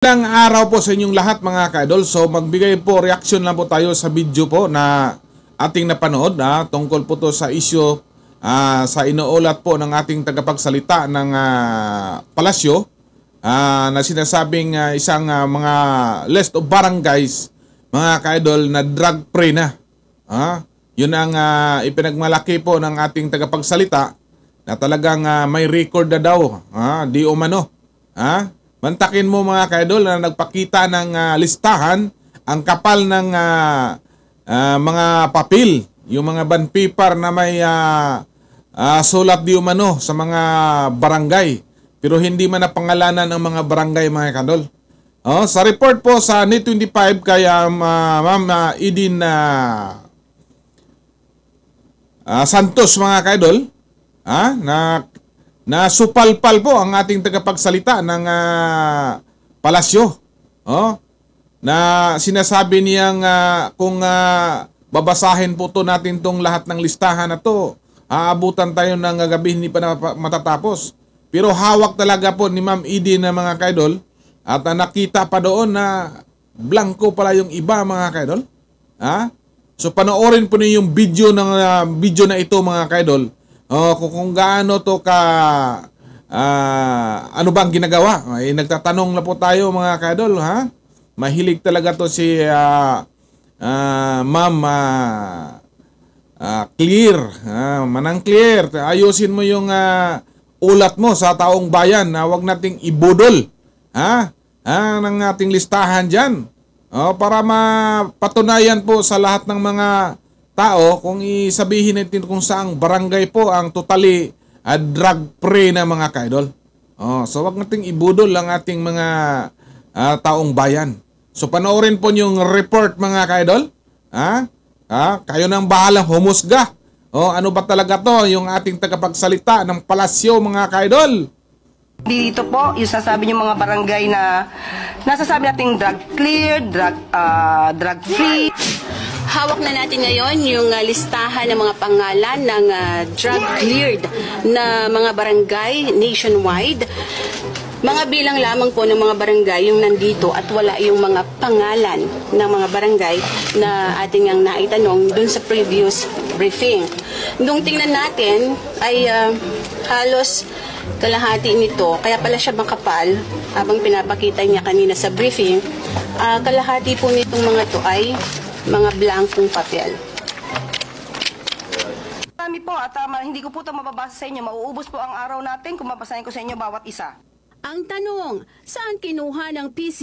Ilang araw po sa inyong lahat mga ka-idol. So magbigay po reaction lang po tayo sa video po na ating napanood tungkol po to sa issue sa inuulat po ng ating tagapagsalita ng palasyo na sinasabing isang mga list of barangays mga ka-idol na drug free na. Yun ang ipinagmalaki po ng ating tagapagsalita na talagang may record na daw di umano. Mantakin mo mga ka-idol na nagpakita ng listahan ang kapal ng mga papel, yung mga bond paper na may sulat di umano sa mga barangay. Pero hindi man napangalanan ang mga barangay mga ka-idol. Sa report po sa NET 25 kaya Ma'am Edin Santos mga ka-idol, na supalpal po ang ating tagapagsalita ng palasyo. Na sinasabi niyang kung babasahin po to natin tong lahat ng listahan na to, aabutan tayo ng gabi hindi pa matatapos. Pero hawak talaga po ni Ma'am Edin na mga kaidol at nakita pa doon na blanco pala yung iba mga kaidol. So panoorin po niyo yung video na ito mga kaidol. Kung gaano to ka ano bang ginagawa? Nagtatanong na po tayo mga kaidol, Mahilig talaga to si Ma'am Clear. Manang Clear, ayusin mo yung ulat mo sa taong bayan na wag nating ibudol ng ating listahan diyan. Para mapatunayan po sa lahat ng mga tao kung isabihin natin kung saang barangay po ang totally drug free na mga kaidol. So wag nating ibudol ang ating mga taong bayan. So panoorin po yung report mga kaidol. Kayo nang bahalang humusga. Ano ba talaga to yung ating tagapagsalita ng palasyo mga kaidol? Dito po, yung sasabi niyo mga barangay na nasasabi nating drug clear, drug free. Hawak na natin ngayon yung listahan ng mga pangalan ng drug cleared na mga barangay nationwide. Mga bilang lamang po ng mga barangay yung nandito at wala yung mga pangalan ng mga barangay na ating ang naitanong dun sa previous briefing. Nung tingnan natin ay halos kalahati nito, kaya pala siya makapal habang pinapakita niya kanina sa briefing. Kalahati po nitong mga to ay mga blankong papel. Marami po at hindi ko po ito mababasa sa inyo. Mauubos po ang araw natin kung mabasahin ko sa inyo bawat isa. Ang tanong, saan kinuha ng PC